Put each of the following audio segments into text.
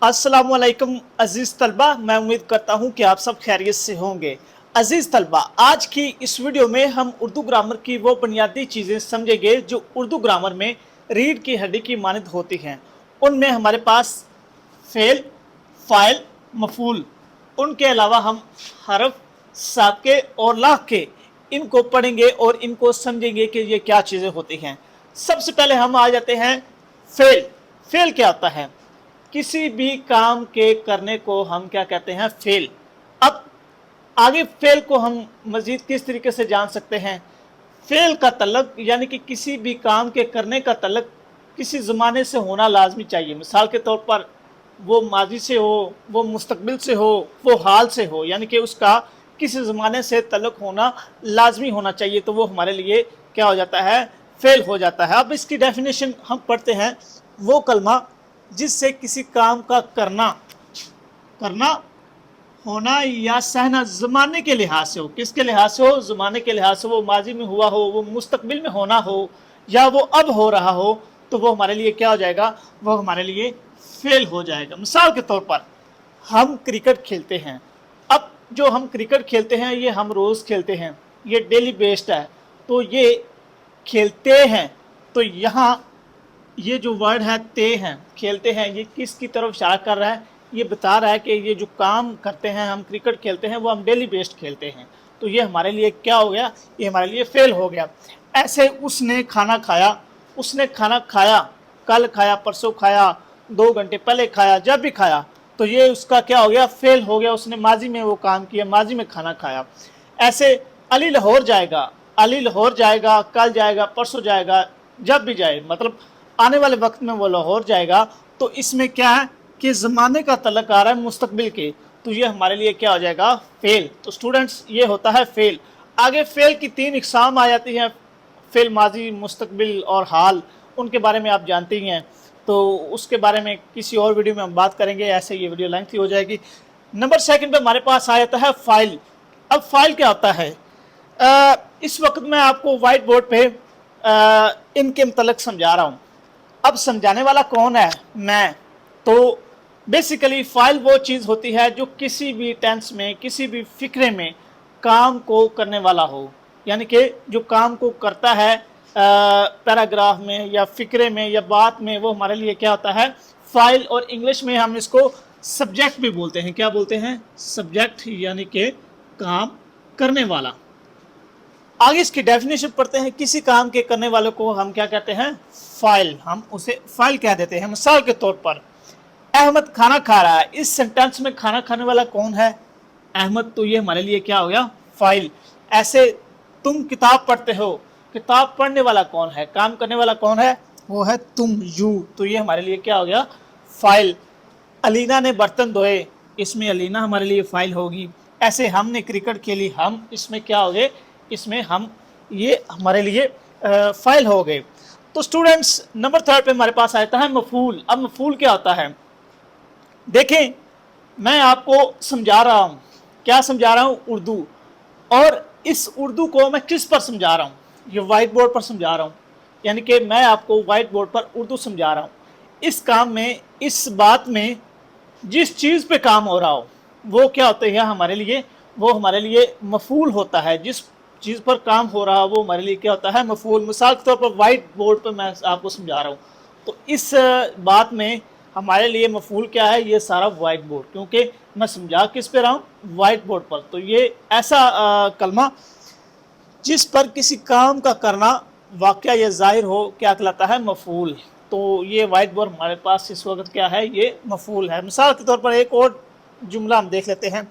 अस्सलामुअलैकुम अजीज़ तलबा, मैं उम्मीद करता हूँ कि आप सब खैरियत से होंगे। अजीज़ तलबा, आज की इस वीडियो में हम उर्दू ग्रामर की वो बुनियादी चीज़ें समझेंगे जो उर्दू ग्रामर में रीढ़ की हड्डी की मानद होती हैं। उनमें हमारे पास फेल, फ़ाइल, मफ़ूल, उनके अलावा हम हरफ, साके और लाके इनको पढ़ेंगे और इनको समझेंगे कि ये क्या चीज़ें होती हैं। सबसे पहले हम आ जाते हैं फेल। फेल क्या होता है? किसी भी काम के करने को हम क्या कहते हैं? फेल। अब आगे फेल को हम मज़ीद किस तरीके से जान सकते हैं? फेल का तल्लुक यानी कि किसी भी काम के करने का तल्लुक किसी ज़माने से होना लाजमी चाहिए। मिसाल के तौर पर वो माजी से हो, वो मुस्तकबिल से हो, वो हाल से हो, यानी कि उसका किसी ज़माने से तल्लुक होना लाजमी होना चाहिए, तो वो हमारे लिए क्या हो जाता है? फेल हो जाता है। अब इसकी डेफिनेशन हम पढ़ते हैं। वो कलमा जिससे किसी काम का करना होना या सहना ज़माने के लिहाज से हो। किसके लिहाज से हो? ज़माने के लिहाज से। वो माजी में हुआ हो, वो मुस्तकबिल में होना हो, या वो अब हो रहा हो, तो वो हमारे लिए क्या हो जाएगा? वो हमारे लिए फेल हो जाएगा। मिसाल के तौर पर हम क्रिकेट खेलते हैं। अब जो हम क्रिकेट खेलते हैं ये हम रोज़ खेलते हैं, ये डेली बेस्ड है, तो ये खेलते हैं, तो यहाँ ये जो वर्ड है ते हैं, खेलते हैं, ये किसकी तरफ इशारा कर रहा है? ये बता रहा है कि ये जो काम करते हैं, हम क्रिकेट खेलते हैं, वो हम डेली बेस्ड खेलते हैं, तो ये हमारे लिए क्या हो गया? ये हमारे लिए फेल हो गया। ऐसे उसने खाना खाया, उसने खाना खाया, कल खाया, परसों खाया, 2 घंटे पहले खाया, जब भी खाया, तो ये उसका क्या हो गया? फेल हो गया। उसने माजी में वो काम किया, माजी में खाना खाया। ऐसे अली लाहौर जाएगा, अली लाहौर जाएगा, कल जाएगा, परसों जाएगा, जब भी जाए, मतलब आने वाले वक्त में वो लाहौर जाएगा, तो इसमें क्या है कि ज़माने का तल्लुक आ रहा है मुस्तकबिल के, तो ये हमारे लिए क्या हो जाएगा? फेल। तो स्टूडेंट्स, ये होता है फेल। आगे फेल की 3 इकसाम आ जाती हैं, फेल माजी, मुस्तकबिल और हाल। उनके बारे में आप जानते ही हैं, तो उसके बारे में किसी और वीडियो में हम बात करेंगे, ऐसे ये वीडियो लेंथी हो जाएगी। नंबर 2 पे हमारे पास आ जाता है फ़ाइल। अब फ़ाइल क्या होता है? इस वक्त मैं आपको वाइट बोर्ड पे इनके मतलब समझा रहा हूँ। अब समझाने वाला कौन है? मैं। तो बेसिकली फ़ाइल वो चीज़ होती है जो किसी भी टेंस में, किसी भी फ़िक्रे में काम को करने वाला हो, यानी कि जो काम को करता है पैराग्राफ में या फ़िक्रे में या बात में, वो हमारे लिए क्या होता है? फ़ाइल। और इंग्लिश में हम इसको सब्जेक्ट भी बोलते हैं। क्या बोलते हैं? सब्जेक्ट, यानी कि काम करने वाला। आगे इसकी डेफिनेशन पढ़ते हैं। किसी काम के करने वाले को हम क्या कहते हैं? फ़ाइल। हम उसे फ़ाइल कह देते हैं। मिसाल के तौर पर अहमद खाना खा रहा है। इस सेंटेंस में खाना खाने वाला कौन है? अहमद। तो ये हमारे लिए क्या हो गया? फ़ाइल। ऐसे तुम किताब पढ़ते हो, किताब पढ़ने वाला कौन है? काम करने वाला कौन है? वो है तुम, यू। तो ये हमारे लिए क्या हो गया? फ़ाइल। अलीना ने बर्तन धोए, इसमें अलीना हमारे लिए फ़ाइल होगी। ऐसे हमने क्रिकेट खेली, हम, इसमें क्या हो गए? इसमें हम, ये हमारे लिए फ़ाइल हो गए। तो स्टूडेंट्स, नंबर 3 पे हमारे पास आता है मफ़ूल। अब मफ़ूल क्या होता है? देखें, मैं आपको समझा रहा हूँ। क्या समझा रहा हूँ? उर्दू। और इस उर्दू को मैं किस पर समझा रहा हूँ? ये वाइट बोर्ड पर समझा रहा हूँ, यानी कि मैं आपको वाइट बोर्ड पर उर्दू समझा रहा हूँ। इस काम में, इस बात में जिस चीज़ पे काम हो रहा हो, वो क्या होता है हमारे लिए? वो हमारे लिए मफ़ूल होता है। जिस चीज़ पर काम हो रहा है वो हमारे लिए क्या होता है? मफ़ूल। मिसाल के तौर पर वाइट बोर्ड पर मैं आपको समझा रहा हूँ, तो इस बात में हमारे लिए मफ़ूल क्या है? ये सारा वाइट बोर्ड, क्योंकि मैं समझा किस पे रहा हूँ? वाइट बोर्ड पर। तो ये ऐसा कलमा जिस पर किसी काम का करना वाक़या या ज़ाहिर हो, क्या कहलाता है? मफ़ूल। तो ये वाइट बोर्ड हमारे पास इस वक्त क्या है? ये मफ़ूल है। मिसाल के तौर पर एक और जुमला हम देख लेते हैं।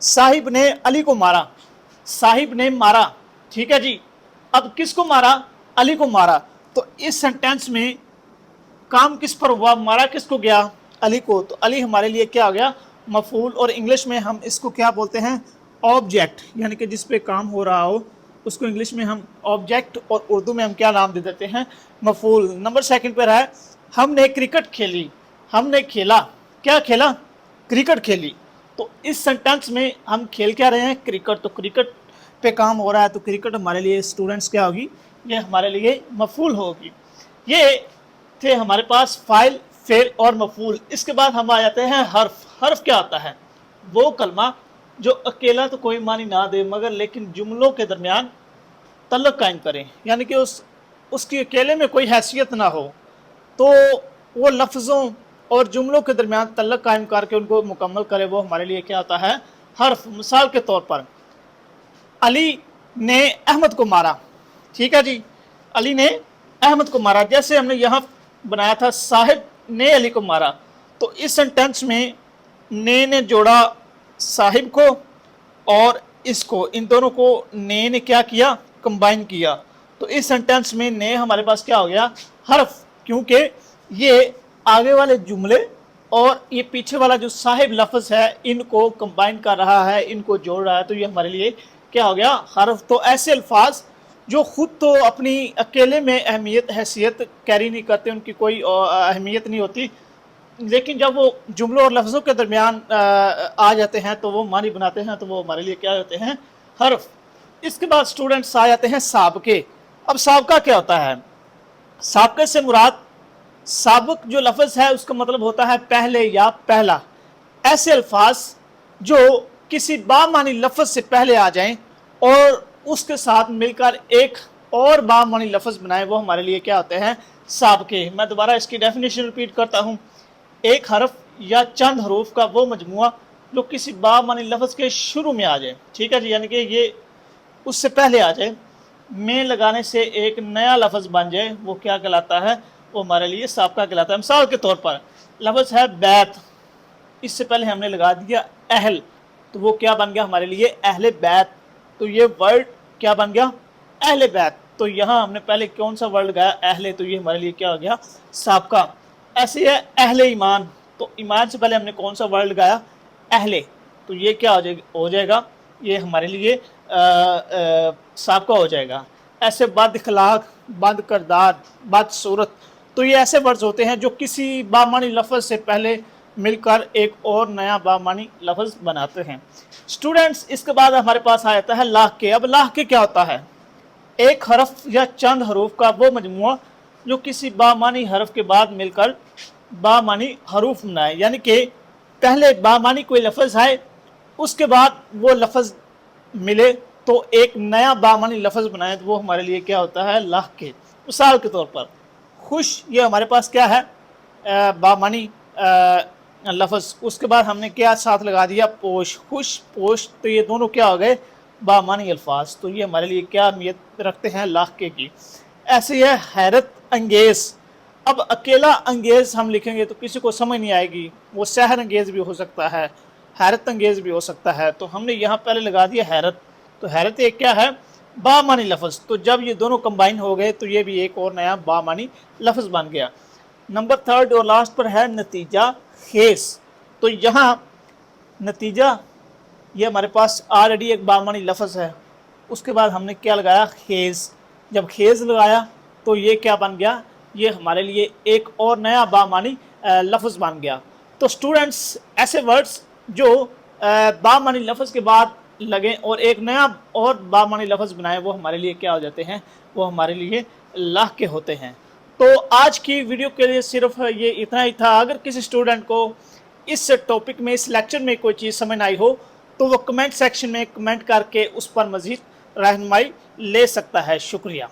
साहिब ने अली को मारा। साहिब ने मारा, ठीक है जी। अब किसको मारा? अली को मारा। तो इस सेंटेंस में काम किस पर हुआ? मारा किसको गया? अली को। तो अली हमारे लिए क्या हो गया? मफ़ूल। और इंग्लिश में हम इसको क्या बोलते हैं? ऑब्जेक्ट, यानी कि जिस पे काम हो रहा हो उसको इंग्लिश में हम ऑब्जेक्ट, और उर्दू में हम क्या नाम दे देते हैं? मफ़ूल। नंबर 2 पर है हमने क्रिकेट खेली। हमने खेला, क्या खेला? क्रिकेट खेली। तो इस सेंटेंस में हम खेल क्या रहे हैं? क्रिकेट। तो क्रिकेट पे काम हो रहा है, तो क्रिकेट हमारे लिए स्टूडेंट्स क्या होगी? ये हमारे लिए मफ़ूल होगी। ये थे हमारे पास फ़ाइल, फेल और मफूल। इसके बाद हम आ जाते हैं हर्फ। हर्फ क्या होता है? वो कलमा जो अकेला तो कोई मानी ना दे मगर लेकिन जुमलों के दरमियान तल्लुक कायम करें, यानी कि उसकी अकेले में कोई हैसियत ना हो तो वो लफ्ज़ों और जुमलों के दरमियान तल्लुक कायम करके उनको मुकम्मल करे, वो हमारे लिए क्या होता है? हर्फ। मिसाल के तौर पर अली ने अहमद को मारा, ठीक है जी, अली ने अहमद को मारा। जैसे हमने यहाँ बनाया था साहिब ने अली को मारा, तो इस सेंटेंस में ने जोड़ा साहिब को और इसको, इन दोनों को ने क्या किया? कंबाइन किया। तो इस सेंटेंस में ने हमारे पास क्या हो गया? हर्फ, क्योंकि ये आगे वाले जुमले और ये पीछे वाला जो साहिब लफ्ज़ है इनको कंबाइन कर रहा है, इनको जोड़ रहा है, तो ये हमारे लिए क्या हो गया? हर्फ। तो ऐसे अल्फाज जो ख़ुद तो अपनी अकेले में अहमियत हैसियत कैरी नहीं करते, उनकी कोई अहमियत नहीं होती, लेकिन जब वो जुमलों और लफ्ज़ों के दरमियान आ जाते हैं तो वो मानी बनाते हैं, तो वो हमारे लिए क्या होते हैं? हर्फ। इसके बाद स्टूडेंट्स आ जाते हैं साबके। अब साबका क्या होता है? साबके से मुराद साबक जो लफ्ज़ है उसका मतलब होता है पहले या पहला। ऐसे अल्फाज जो किसी बामानी लफ्ज़ से पहले आ जाएं और उसके साथ मिलकर एक और बामानी लफ्ज़ बनाएं, वो हमारे लिए क्या होते हैं? साबके। मैं दोबारा इसकी डेफिनेशन रिपीट करता हूँ। एक हरफ या चंद हरूफ का वो मजमुआ जो किसी बामानी लफ्ज़ के शुरू में आ जाए, ठीक है जी, यानी कि ये उससे पहले आ जाए, में लगाने से एक नया लफ्ज़ बन जाए, वो क्या कहलाता है? वो हमारे लिए साबका कहलाता है। मिसाल के तौर पर लफ्ज़ है बैत, इससे पहले हमने लगा दिया अहल, तो वो क्या बन गया हमारे लिए? अहले बैत। तो ये वर्ड क्या बन गया? अहले बैत। तो यहाँ हमने पहले कौन सा वर्ड लगाया? अहले, तो ये हमारे लिए क्या हो गया? साबका। ऐसे है अहले ईमान, तो ईमान से पहले हमने कौन सा वर्ड लगाया? अहले, तो ये क्या हो जाएगा? ये हमारे लिए साबका हो जाएगा। ऐसे बद अखलाक, बद करदार, बद सूरत, तो ये ऐसे वर्ड्स होते हैं जो किसी बामानी लफ्ज़ से पहले मिलकर एक और नया बामानी लफ्ज़ बनाते हैं। स्टूडेंट्स, इसके बाद हमारे पास आ जाता है लाहके। अब लाहके क्या होता है? एक हरफ या चंद हरूफ का वो मजमुआ जो किसी बामानी हरफ के बाद मिलकर बामानी हरूफ बनाए, यानी कि पहले बामानी कोई लफ्ज़ आए, उसके बाद वो लफ्ज़ मिले तो एक नया बामानी लफ्ज़ बनाए, तो वो हमारे लिए क्या होता है? लाहके। मिसाल के तौर पर खुश, ये हमारे पास क्या है? बामानी लफ्ज़। उसके बाद हमने क्या साथ लगा दिया? पोश। खुश पोश, तो ये दोनों क्या हो गए? बामानी अल्फाज। तो ये हमारे लिए क्या अहमियत रखते हैं? लाहके की। ऐसे है हैरत अंगेज़। अब अकेला अंगेज़ हम लिखेंगे तो किसी को समझ नहीं आएगी, वो सहर अंगेज़ भी हो सकता है, हैरत अंगेज़ भी हो सकता है, तो हमने यहाँ पहले लगा दिया हैरत। तो हैरत एक क्या है? बामानी लफ्ज़। तो जब ये दोनों कंबाइन हो गए तो ये भी एक और नया बामानी लफ्ज़ बन गया। नंबर थर्ड और लास्ट पर है नतीजा खेस। तो यहाँ नतीजा, ये हमारे पास ऑलरेडी एक बामानी लफ्ज़ है, उसके बाद हमने क्या लगाया? खेज़। जब खेज़ लगाया तो ये क्या बन गया? ये हमारे लिए एक और नया बामानी लफ्ज़ बन गया। तो स्टूडेंट्स, ऐसे वर्ड्स जो बामानी लफ्ज़ के बाद लगें और एक नया और बामानी लफ्ज़ बनाए, वो हमारे लिए क्या हो जाते हैं? वो हमारे लिए लाहके होते हैं। तो आज की वीडियो के लिए सिर्फ ये इतना ही था। अगर किसी स्टूडेंट को इस टॉपिक में, इस लेक्चर में कोई चीज़ समझ आई हो तो वो कमेंट सेक्शन में कमेंट करके उस पर मज़ीद रहनुमाई ले सकता है। शुक्रिया।